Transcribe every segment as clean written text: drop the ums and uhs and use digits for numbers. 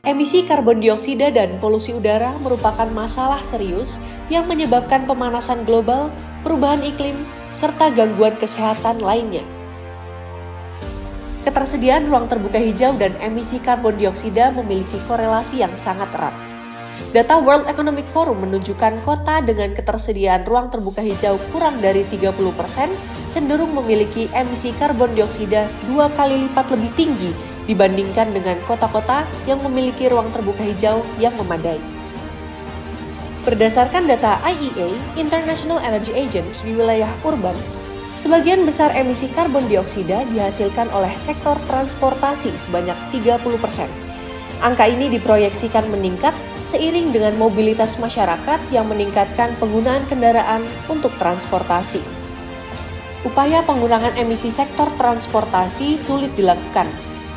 Emisi karbon dioksida dan polusi udara merupakan masalah serius yang menyebabkan pemanasan global, perubahan iklim, serta gangguan kesehatan lainnya. Ketersediaan ruang terbuka hijau dan emisi karbon dioksida memiliki korelasi yang sangat erat. Data World Economic Forum menunjukkan kota dengan ketersediaan ruang terbuka hijau kurang dari 30% cenderung memiliki emisi karbon dioksida 2 kali lipat lebih tinggi dibandingkan dengan kota-kota yang memiliki ruang terbuka hijau yang memadai. Berdasarkan data IEA, International Energy Agency di wilayah urban, sebagian besar emisi karbon dioksida dihasilkan oleh sektor transportasi sebanyak 30%. Angka ini diproyeksikan meningkat seiring dengan mobilitas masyarakat yang meningkatkan penggunaan kendaraan untuk transportasi. Upaya pengurangan emisi sektor transportasi sulit dilakukan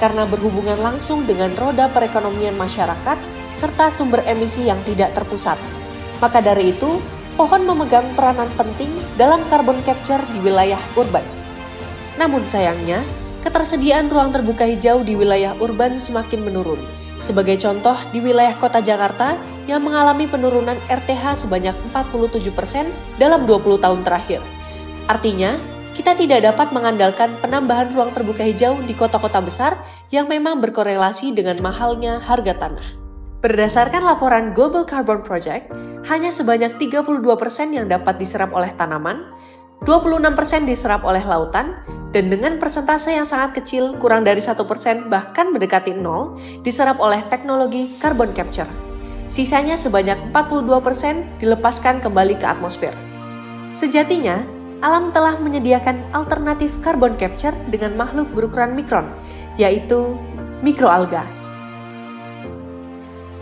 karena berhubungan langsung dengan roda perekonomian masyarakat serta sumber emisi yang tidak terpusat. Maka dari itu, pohon memegang peranan penting dalam carbon capture di wilayah urban. Namun sayangnya, ketersediaan ruang terbuka hijau di wilayah urban semakin menurun. Sebagai contoh, di wilayah kota Jakarta yang mengalami penurunan RTH sebanyak 47% dalam 20 tahun terakhir. Artinya, kita tidak dapat mengandalkan penambahan ruang terbuka hijau di kota-kota besar yang memang berkorelasi dengan mahalnya harga tanah. Berdasarkan laporan Global Carbon Project, hanya sebanyak 32% yang dapat diserap oleh tanaman, 26% diserap oleh lautan, dan dengan persentase yang sangat kecil, kurang dari 1% bahkan mendekati 0, diserap oleh teknologi carbon capture. Sisanya sebanyak 42% dilepaskan kembali ke atmosfer. Sejatinya, alam telah menyediakan alternatif carbon capture dengan makhluk berukuran mikron, yaitu mikroalga.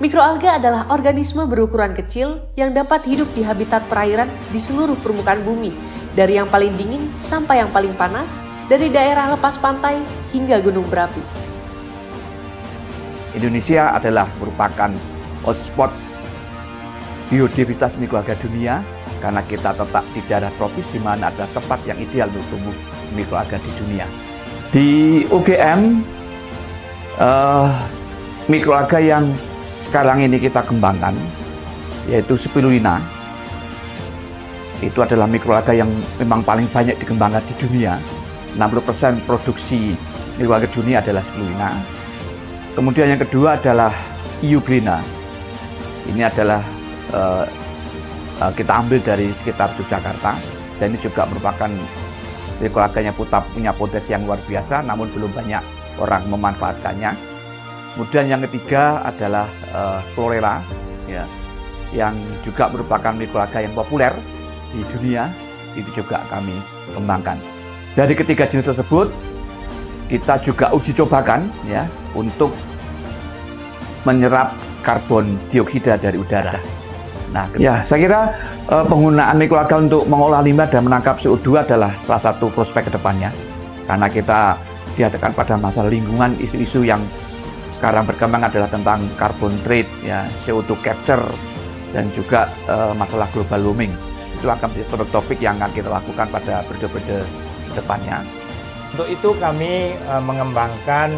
Mikroalga adalah organisme berukuran kecil yang dapat hidup di habitat perairan di seluruh permukaan bumi, dari yang paling dingin sampai yang paling panas, dari daerah lepas pantai hingga gunung berapi. Indonesia adalah merupakan hotspot biodiversitas mikroalga dunia karena kita tetap di daerah tropis di mana adalah tempat yang ideal untuk tumbuh mikroalga di dunia. Di UGM, mikroalga yang sekarang ini kita kembangkan yaitu spirulina. Itu adalah mikroalga yang memang paling banyak dikembangkan di dunia. 60% produksi mikroalga dunia adalah spirulina. Kemudian yang kedua adalah Euglena. Ini adalah kita ambil dari sekitar Yogyakarta, dan ini juga merupakan mikroalga yang punya potensi yang luar biasa, namun belum banyak orang memanfaatkannya. Kemudian yang ketiga adalah Chlorella, ya, yang juga merupakan mikroalga yang populer di dunia, itu juga kami kembangkan. Dari ketiga jenis tersebut, kita juga uji cobakan ya untuk menyerap karbon dioksida dari udara. Nah, ya saya kira penggunaan mikroalga untuk mengolah limbah dan menangkap CO2 adalah salah satu prospek ke depannya. Karena kita dihadapkan pada masalah lingkungan, isu-isu yang sekarang berkembang adalah tentang carbon trade, ya, CO2 capture, dan juga masalah global warming. Itu akan menjadi topik yang akan kita lakukan pada periode-periode depannya. Untuk itu kami mengembangkan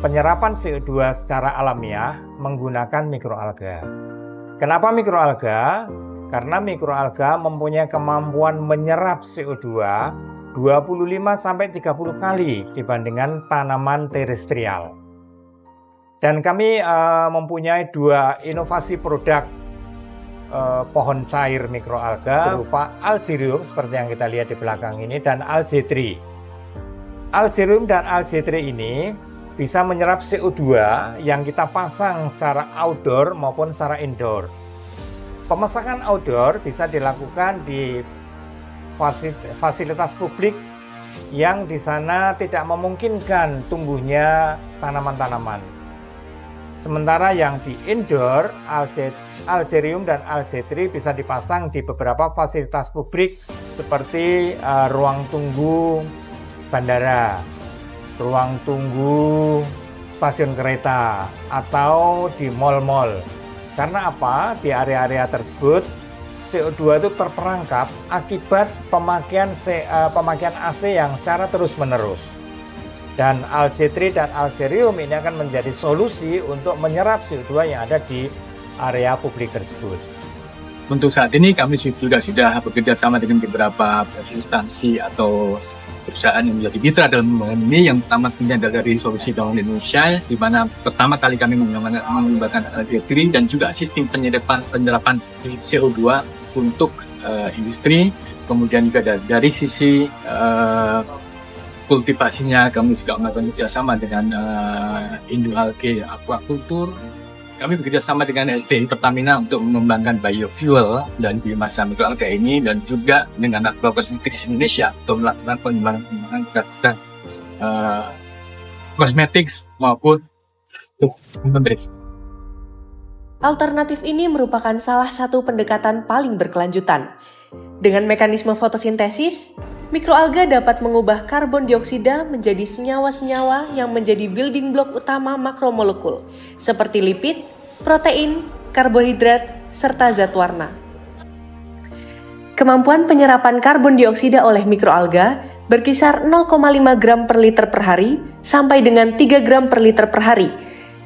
penyerapan CO2 secara alamiah menggunakan mikroalga. Kenapa mikroalga? Karena mikroalga mempunyai kemampuan menyerap CO2 25-30 kali dibandingkan tanaman terestrial. Dan kami mempunyai dua inovasi produk pohon cair mikroalga berupa Algerium seperti yang kita lihat di belakang ini dan Algae3. Algerium dan Algae3 ini bisa menyerap CO2 yang kita pasang secara outdoor maupun secara indoor. Pemasangan outdoor bisa dilakukan di fasilitas publik yang di sana tidak memungkinkan tumbuhnya tanaman-tanaman. Sementara yang di indoor, Algerium dan Algae3 bisa dipasang di beberapa fasilitas publik seperti ruang tunggu bandara, ruang tunggu stasiun kereta, atau di mal-mal. Karena apa? Di area-area tersebut CO2 itu terperangkap akibat pemakaian AC yang secara terus-menerus. Dan algae dan algaerium ini akan menjadi solusi untuk menyerap CO2 yang ada di area publik tersebut. Untuk saat ini kami sudah bekerja sama dengan beberapa instansi atau perusahaan yang menjadi mitra dalam pengembangan ini. Yang pertama dari Solusi Bangun Indonesia, di mana pertama kali kami mengembangkan algae dan juga sistem penyerapan CO2 untuk industri. Kemudian juga dari sisi kultivasinya kami juga melakukan kerjasama dengan Indoalgae Aquaculture. Kami bekerjasama dengan SDI Pertamina untuk mengembangkan biofuel dan biomasa mikroalga ini, dan juga dengan Agro Cosmetics Indonesia untuk melakukan pengembangan kosmetik maupun pembersih. Alternatif ini merupakan salah satu pendekatan paling berkelanjutan. Dengan mekanisme fotosintesis, mikroalga dapat mengubah karbon dioksida menjadi senyawa-senyawa yang menjadi building block utama makromolekul, seperti lipid, protein, karbohidrat, serta zat warna. Kemampuan penyerapan karbon dioksida oleh mikroalga berkisar 0,5 gram per liter per hari sampai dengan 3 gram per liter per hari.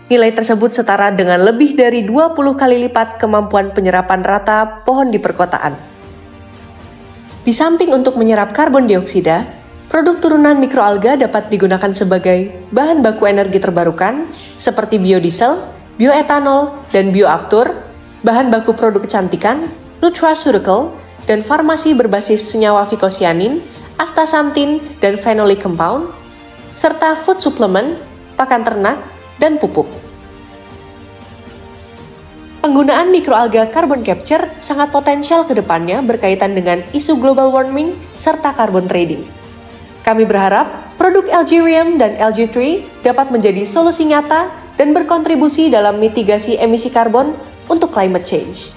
Nilai tersebut setara dengan lebih dari 20 kali lipat kemampuan penyerapan rata pohon di perkotaan. Di samping untuk menyerap karbon dioksida, produk turunan mikroalga dapat digunakan sebagai bahan baku energi terbarukan seperti biodiesel, bioetanol, dan bioaftur, bahan baku produk kecantikan, nutraceutical, dan farmasi berbasis senyawa fikosianin, astaxanthin, dan phenolic compound, serta food supplement, pakan ternak, dan pupuk. Penggunaan mikroalga carbon capture sangat potensial ke depannya berkaitan dengan isu global warming serta carbon trading. Kami berharap produk Algaerium dan Algae3 dapat menjadi solusi nyata dan berkontribusi dalam mitigasi emisi karbon untuk climate change.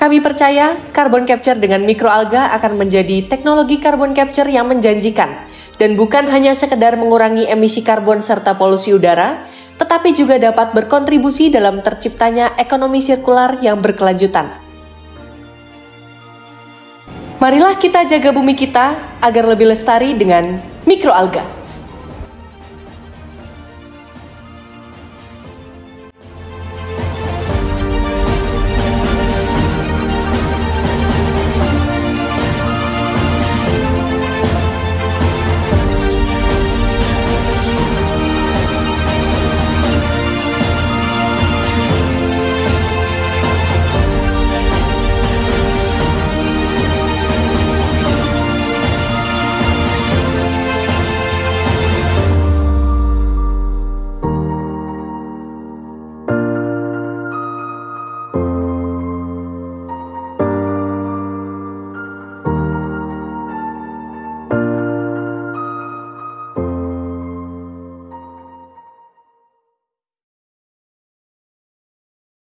Kami percaya carbon capture dengan mikroalga akan menjadi teknologi carbon capture yang menjanjikan dan bukan hanya sekedar mengurangi emisi karbon serta polusi udara, tetapi juga dapat berkontribusi dalam terciptanya ekonomi sirkular yang berkelanjutan. Marilah kita jaga bumi kita agar lebih lestari dengan mikroalga.